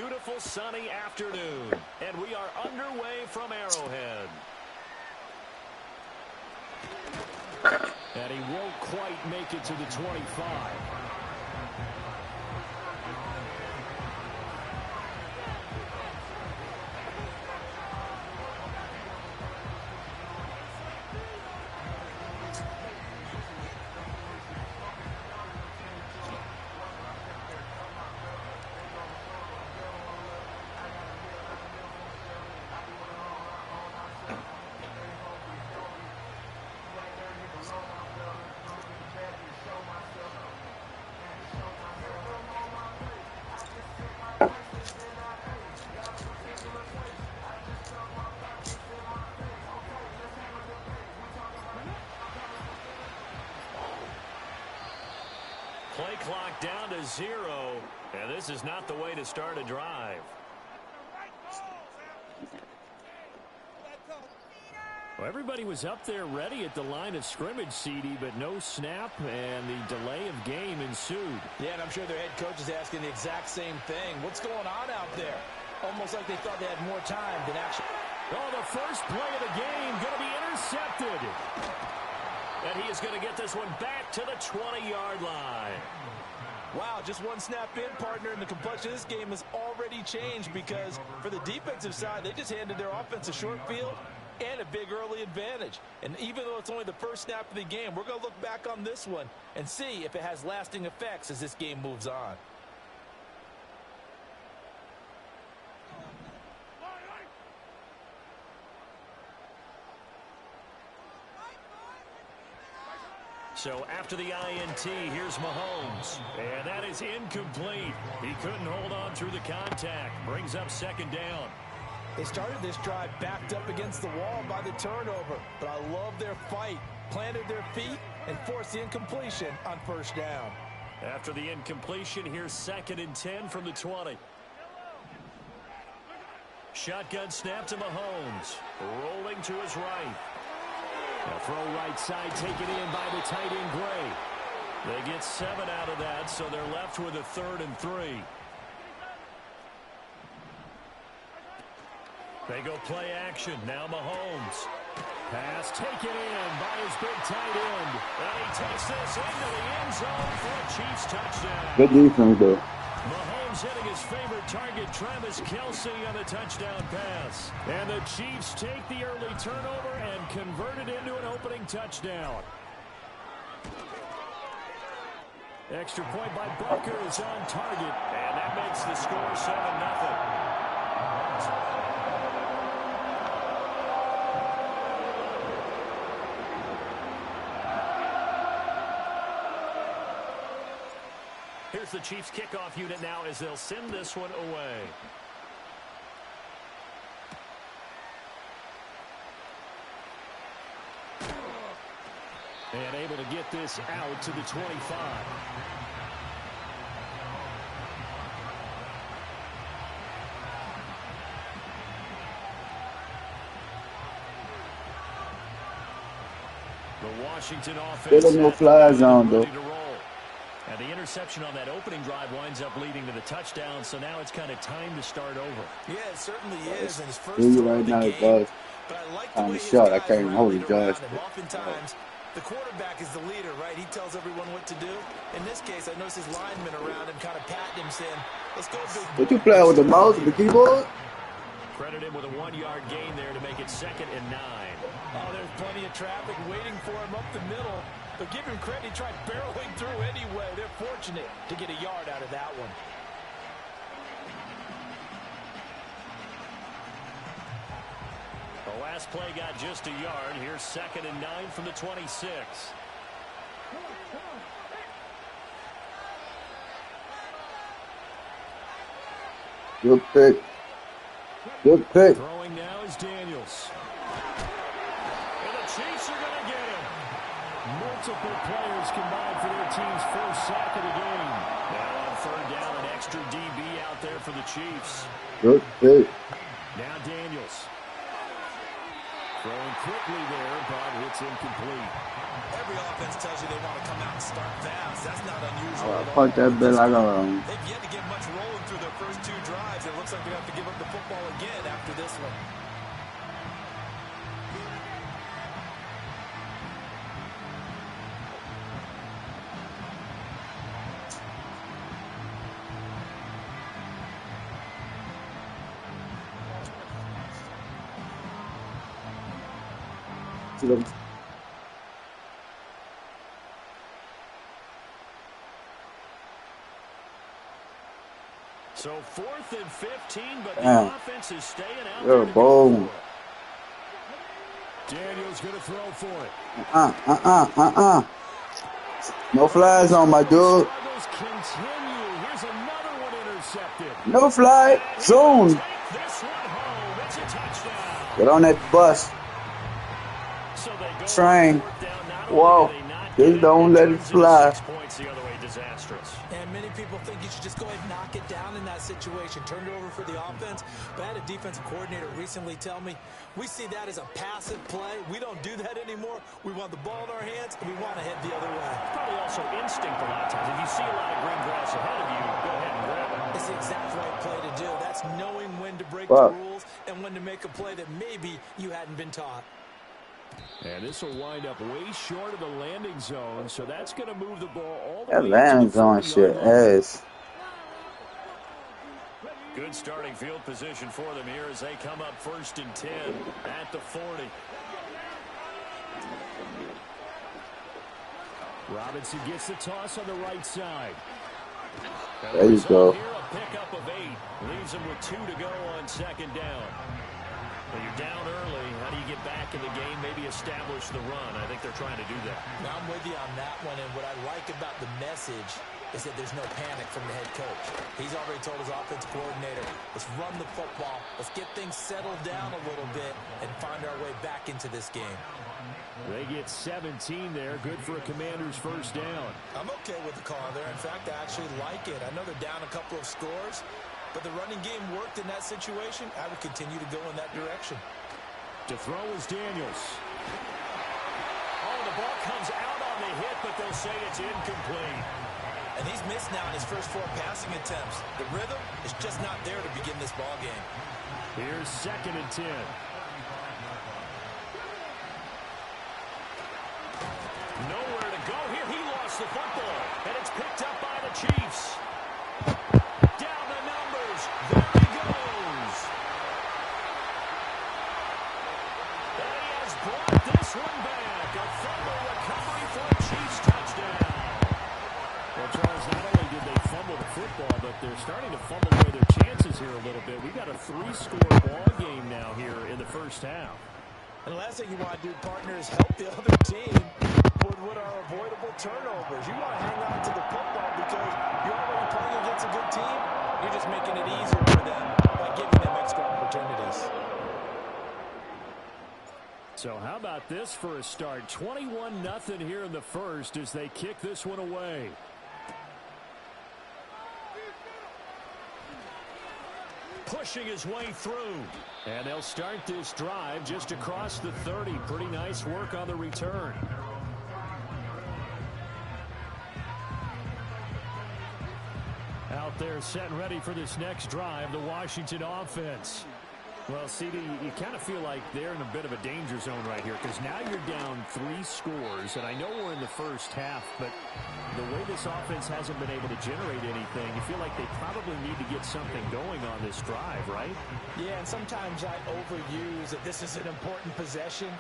beautiful sunny afternoon, and we are underway from Arrowhead. And he won't quite make it to the 25. Play clock down to 0, and this is not the way to start a drive. Well, everybody was up there ready at the line of scrimmage, CD, but no snap, and the delay of game ensued. Yeah, and I'm sure their head coach is asking the exact same thing. What's going on out there? Almost like they thought they had more time than actually. Oh, the first play of the game going to be intercepted. And he is going to get this one back to the 20-yard line. Wow, just one snap in, partner, and the complexion of this game has already changed because for the defensive side, they just handed their offense a short field and a big early advantage. And even though it's only the first snap of the game, we're going to look back on this one and see if it has lasting effects as this game moves on. So after the INT, here's Mahomes. And that is incomplete. He couldn't hold on through the contact. Brings up second down. They started this drive backed up against the wall by the turnover. But I love their fight. Planted their feet and forced the incompletion on first down. After the incompletion, here's 2nd and 10 from the 20. Shotgun snap to Mahomes. Rolling to his right. A throw right side taken in by the tight end Gray. They get 7 out of that, so they're left with a 3rd and 3. They go play action. Now Mahomes. Pass taken in by his big tight end. And he takes this into the end zone for a Chiefs touchdown. Good defense, though. Mahomes hitting his favorite target, Travis Kelce, on the touchdown pass. And the Chiefs take the early turnover and convert it into an opening touchdown. Extra point by Booker is on target, and that makes the score 7-0. Here's the Chiefs kickoff unit now as they'll send this one away. And able to get this out to the 25. The Washington offense. There's no fly zone, though. And the interception on that opening drive winds up leading to the touchdown, so now it's kind of time to start over. Yeah, it certainly is. And his first right of the now, game, but I like the way his shot. I guys can't even hold rallied it, around Josh. him. Oftentimes, the quarterback is the leader, right? He tells everyone what to do. In this case, I noticed his linemen around him kind of patting him, saying, let's go, big boy. What you playing with the mouse and the keyboard? Credit him with a 1-yard gain there to make it 2nd and 9. Oh, there's plenty of traffic waiting for him up the middle. But give him credit, he tried barreling through anyway. They're fortunate to get a yard out of that one. The last play got just a yard. Here's 2nd and 9 from the 26. Good pick. Good pick. Throwing now is Daniels. And the Chiefs are going to get him. Multiple players combined for their team's first sack of the game. Now on 3rd down, an extra DB out there for the Chiefs. Good pick. Now Daniels. Throwing quickly there, but it's incomplete. Every offense tells you they want to come out and start fast. That's not unusual at all. Fuck that bit like a They've yet to get much rolling through their first two drives. It looks like they have to give up the football again after this one. So 4th and 15, but the offense is staying out there. there. Boom. Daniel's going to throw for it. No flags on my dude. Continue. Here's another one intercepted. No flag. Zone. This one home. It's a touchdown. Get on that bus. So they go Train. Whoa. Just don't let it fly. 6 points the other way, disastrous. And many people think you should just go ahead and knock it down in that situation. Turn it over for the offense. But I had a defensive coordinator recently tell me, we see that as a passive play. We don't do that anymore. We want the ball in our hands, and we want to head the other way. Probably also instinct a lot of times. If you see a lot of green grass ahead of you, go ahead and grab it. It's the exact right play to do. That's knowing when to break the rules and when to make a play that maybe you hadn't been taught. And this will wind up way short of the landing zone, so that's going to move the ball all the That way landing to the zone shit ass. Good starting field position for them here as they come up 1st and 10 at the 40. Robinson gets the toss on the right side. There you go. Here, a pickup of 8 leaves them with 2 to go on 2nd down. When you're down early, how do you get back in the game, maybe establish the run? I think they're trying to do that. Now, I'm with you on that one, and what I like about the message is that there's no panic from the head coach. He's already told his offensive coordinator, let's run the football, let's get things settled down a little bit, and find our way back into this game. They get 17 there, good for a Commander's 1st down. I'm okay with the call there. In fact, I actually like it. I know they're down a couple of scores, but the running game worked in that situation. I would continue to go in that direction. To throw is Daniels. Oh, the ball comes out on the hit, but they'll say it's incomplete. And he's missed now in his first 4 passing attempts. The rhythm is just not there to begin this ball game. Here's 2nd and 10. Nowhere to go here. He lost the football, and it's picked up by the Chiefs. Down the numbers. There he goes. And he has brought this one back. A fumble recovery for a Chiefs touchdown. Well, Charles, not only did they fumble the football, but they're starting to fumble away their chances here a little bit. We've got a 3-score ball game now here in the first half. And the last thing you want to do, partner, is help the other team with what are avoidable turnovers. You want to hang on to the football because you're already playing against a good team. You're just making it easier for them by giving them extra opportunities. So how about this for a start? 21-0 here in the first as they kick this one away. Pushing his way through. And they'll start this drive just across the 30. Pretty nice work on the return. Out there set and ready for this next drive, the Washington offense. Well, CD, you kind of feel like they're in a bit of a danger zone right here because now you're down 3 scores, and I know we're in the first half, but the way this offense hasn't been able to generate anything, you feel like they probably need to get something going on this drive, right? Yeah, and sometimes I overuse that this is an important possession,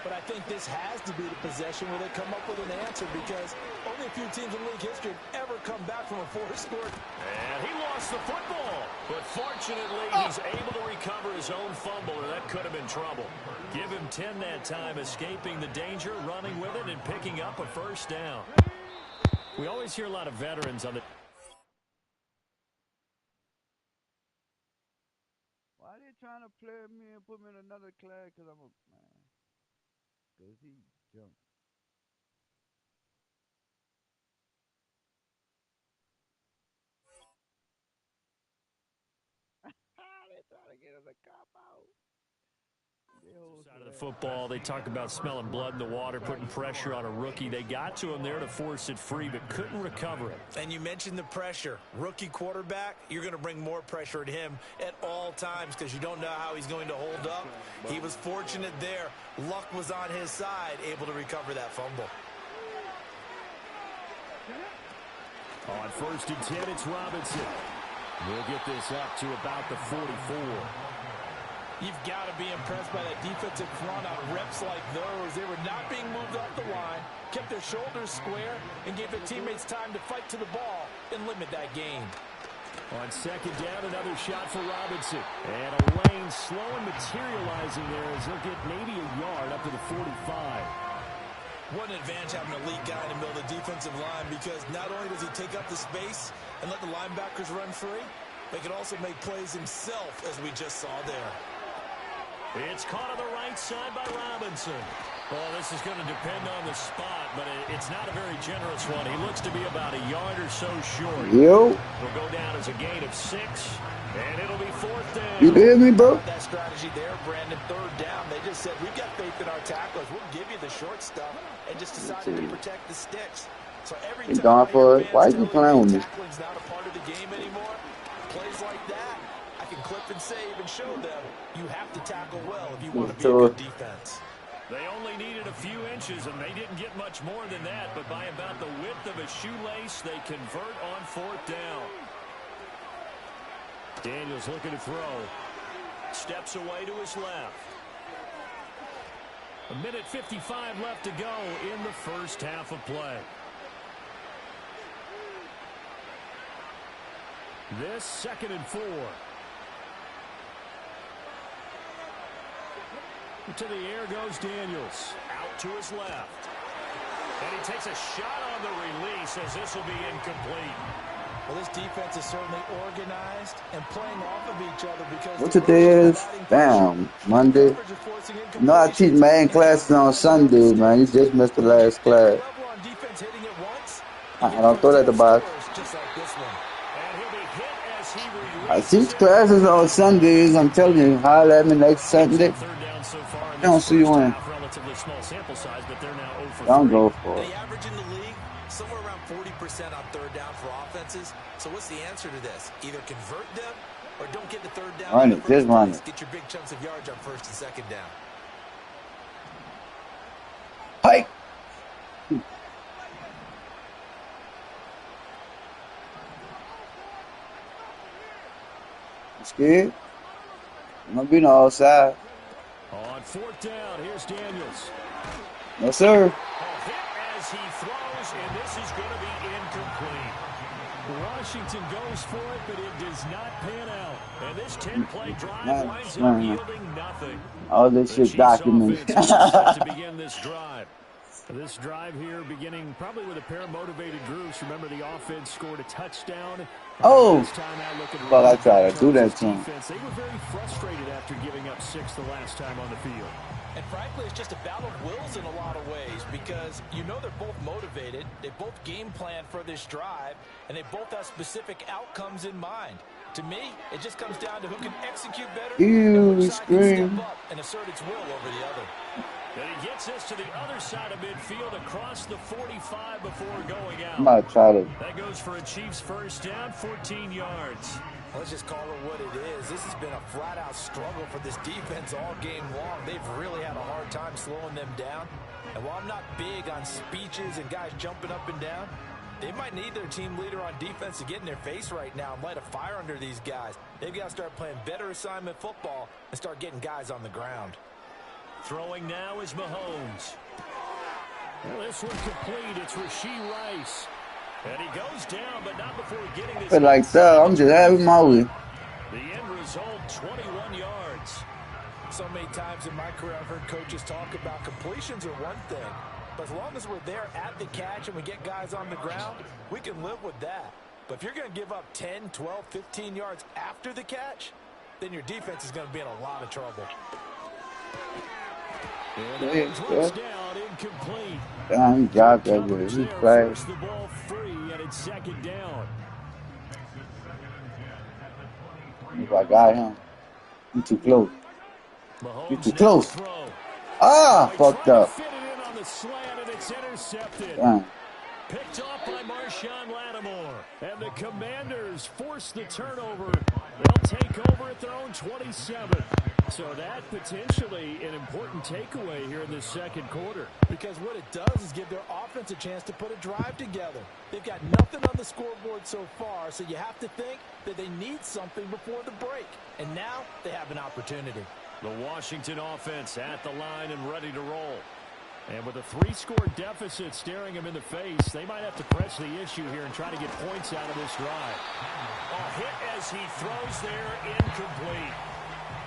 but I think this has to be the possession where they come up with an answer because only a few teams in league history have ever come back from a 4-score. And he lost the football, but fortunately he's able to recover his own fumble, or that could have been trouble. Give him 10 that time, escaping the danger, running with it, and picking up a 1st down. We always hear a lot of veterans on the... Why are they trying to play me and put me in another class? Because I'm a... Man. Because he jumped. They trying to get him to cop out. Side of the football, they talk about smelling blood in the water, putting pressure on a rookie. They got to him there to force it free, but couldn't recover it. And you mentioned the pressure. Rookie quarterback, you're going to bring more pressure at him at all times because you don't know how he's going to hold up. He was fortunate there. Luck was on his side, able to recover that fumble. On 1st and 10, it's Robinson. We'll get this up to about the 44. You've got to be impressed by that defensive front on reps like those. They were not being moved off the line, kept their shoulders square, and gave their teammates time to fight to the ball and limit that gain. On 2nd down, another shot for Robinson. And a lane slow and materializing there as he'll get maybe a yard up to the 45. What an advantage having an elite guy in the middle of the defensive line, because not only does he take up the space and let the linebackers run free, but he can also make plays himself, as we just saw there. It's caught on the right side by Robinson. Well, this is going to depend on the spot, but it's not a very generous one. He looks to be about a yard or so short. Yo. Will go down as a gain of 6, and it'll be 4th down. You hear me, bro? That strategy there, Brandon, 3rd down. They just said, we've got faith in our tacklers. We'll give you the short stuff, and just decided to protect the sticks. So every He's time gone for it. Why are you playing with me? tackling's not a part of the game anymore, plays like that, I can clip and save and show them you have to tackle well if you want to be a good defense. They only needed a few inches, and they didn't get much more than that, but by about the width of a shoelace, they convert on 4th down. Daniels looking to throw. Steps away to his left. 1:55 left to go in the first half of play. This 2nd and 4. To the air goes Daniels. Out to his left. And he takes a shot on the release as this will be incomplete. Well, this defense is certainly organized and playing off of each other because What today is? Damn, Monday. No, I teach math classes on Sundays, man. You just missed the last class. I don't throw that at the box. I teach classes on Sundays. I'm telling you, holler at me next Sunday. I don't see you in. Don't go for it. They average in the league somewhere around 40% on 3rd down for offenses. So what's the answer to this? Either convert them or don't get the 3rd down. Run it, just run it. Get your big chunks of yards on 1st and 2nd down. Hike. Scared? I'm gonna be on the outside. On 4th down, here's Daniels. Yes, sir. A hit as he throws, and this is going to be incomplete. Washington goes for it, but it does not pan out. And this 10-play drive winds up yielding nothing. All this shit documented. To begin this drive. This drive here beginning probably with a pair of motivated groups. Remember, the offense scored a touchdown. Oh, well, I tried to do that to him. They were very frustrated after giving up 6 the last time on the field. And frankly, it's just a battle of wills in a lot of ways because you know they're both motivated. They both game plan for this drive, and they both have specific outcomes in mind. To me, it just comes down to who can execute better and which side can step up and assert its will over the other. And he gets us to the other side of midfield across the 45 before going out. I'm about to try to. That goes for a Chiefs 1st down, 14 yards. Let's just call it what it is. This has been a flat-out struggle for this defense all game long. They've really had a hard time slowing them down. And while I'm not big on speeches and guys jumping up and down, they might need their team leader on defense to get in their face right now and light a fire under these guys. They've got to start playing better assignment football and start getting guys on the ground. Throwing now is Mahomes. Well, this one complete. It's Rashee Rice. And he goes down, but not before getting this. But like that, I'm just having my way. The end result, 21 yards. So many times in my career, I've heard coaches talk about completions are one thing. But as long as we're there at the catch and we get guys on the ground, we can live with that. But if you're going to give up 10, 12, 15 yards after the catch, then your defense is going to be in a lot of trouble. And down, incomplete. Damn, he dropped that good. He crashed. The ball free, and it's 2nd down. If I got him, he too close. Get Mahomes too now to close. throw. Ah, He fucked tried to up. fit it in on the slant, and it's intercepted. Damn. Picked off by Marshawn Lattimore. And the Commanders force the turnover. They'll take over at their own 27. So that potentially an important takeaway here in this second quarter. Because what it does is give their offense a chance to put a drive together. They've got nothing on the scoreboard so far, so you have to think that they need something before the break. And now they have an opportunity. The Washington offense at the line and ready to roll. And with a 3-score deficit staring him in the face, they might have to press the issue here and try to get points out of this drive. A hit as he throws there, incomplete.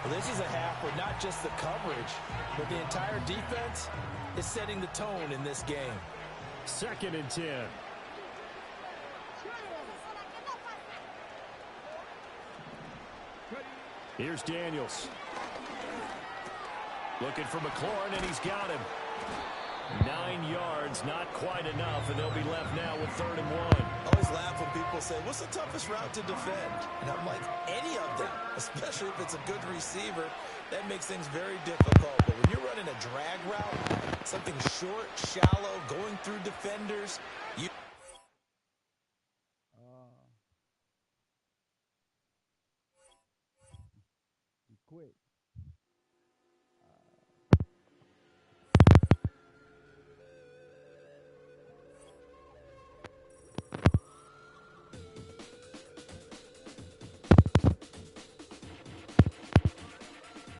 Well, this is a half where not just the coverage, but the entire defense is setting the tone in this game. 2nd and 10. Here's Daniels. Looking for McLaurin, and he's got him. 9 yards, not quite enough, and they'll be left now with 3rd and 1. I always laugh when people say, what's the toughest route to defend? And I'm like, any of them, especially if it's a good receiver, that makes things very difficult. But when you're running a drag route, something short, shallow, going through defenders, you... He quit.